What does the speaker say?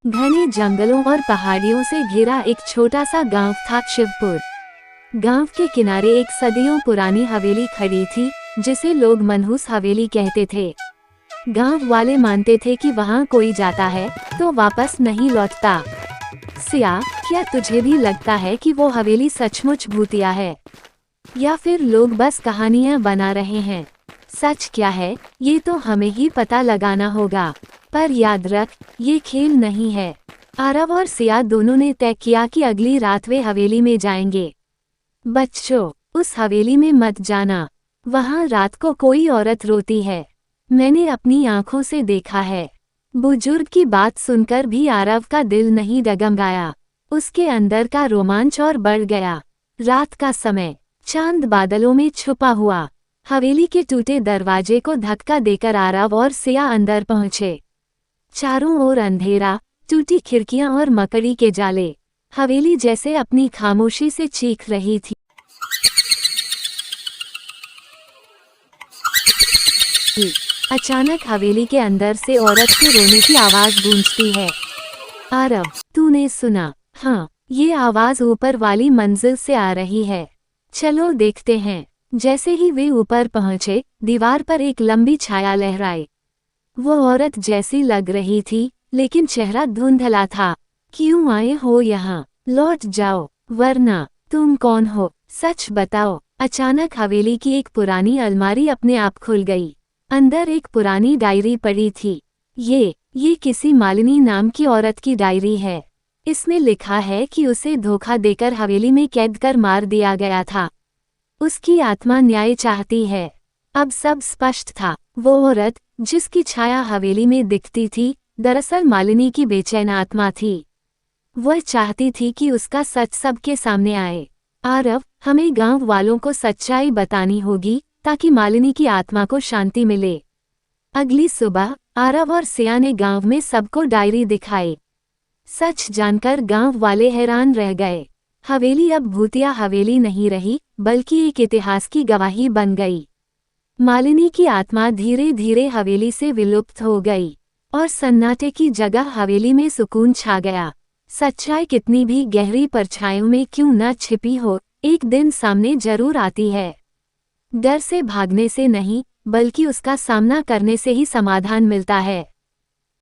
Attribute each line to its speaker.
Speaker 1: घने जंगलों और पहाड़ियों से घिरा एक छोटा सा गांव था शिवपुर। गांव के किनारे एक सदियों पुरानी हवेली खड़ी थी, जिसे लोग मनहूस हवेली कहते थे। गांव वाले मानते थे कि वहां कोई जाता है तो वापस नहीं लौटता। सिया, क्या तुझे भी लगता है कि वो हवेली सचमुच भूतिया है, या फिर लोग बस कहानियां बना रहे हैं? सच क्या है, ये तो हमें ही पता लगाना होगा। पर याद रख, ये खेल नहीं है। आरव और सिया दोनों ने तय किया कि अगली रात वे हवेली में जाएंगे। बच्चों, उस हवेली में मत जाना। वहाँ रात को कोई औरत रोती है। मैंने अपनी आंखों से देखा है। बुजुर्ग की बात सुनकर भी आरव का दिल नहीं डगमगाया। उसके अंदर का रोमांच और बढ़ गया। रात का समय, चांद बादलों में छुपा हुआ। हवेली के टूटे दरवाजे को धक्का देकर आरव और सिया अंदर पहुंचे। चारों ओर अंधेरा, टूटी खिड़कियां और मकड़ी के जाले। हवेली जैसे अपनी खामोशी से चीख रही थी। अचानक हवेली के अंदर से औरत के रोने की आवाज गूंजती है। आरव, तूने सुना? हाँ, ये आवाज ऊपर वाली मंजिल से आ रही है। चलो देखते हैं। जैसे ही वे ऊपर पहुंचे, दीवार पर एक लंबी छाया लहराई। वो औरत जैसी लग रही थी, लेकिन चेहरा धुंधला था। क्यों आए हो यहाँ? लौट जाओ, वरना। तुम कौन हो? सच बताओ। अचानक हवेली की एक पुरानी अलमारी अपने आप खुल गई। अंदर एक पुरानी डायरी पड़ी थी। ये किसी मालिनी नाम की औरत की डायरी है। इसमें लिखा है कि उसे धोखा देकर हवेली में कैद कर मार दिया गया था। उसकी आत्मा न्याय चाहती है। अब सब स्पष्ट था। वो औरत, जिसकी छाया हवेली में दिखती थी, दरअसल मालिनी की बेचैन आत्मा थी। वह चाहती थी कि उसका सच सबके सामने आए। आरव, हमें गांव वालों को सच्चाई बतानी होगी, ताकि मालिनी की आत्मा को शांति मिले। अगली सुबह आरव और सिया ने गांव में सबको डायरी दिखाई। सच जानकर गांव वाले हैरान रह गए। हवेली अब भूतिया हवेली नहीं रही, बल्कि एक इतिहास की गवाही बन गई। मालिनी की आत्मा धीरे धीरे हवेली से विलुप्त हो गई, और सन्नाटे की जगह हवेली में सुकून छा गया। सच्चाई कितनी भी गहरी परछाइयों में क्यों न छिपी हो, एक दिन सामने जरूर आती है। डर से भागने से नहीं, बल्कि उसका सामना करने से ही समाधान मिलता है।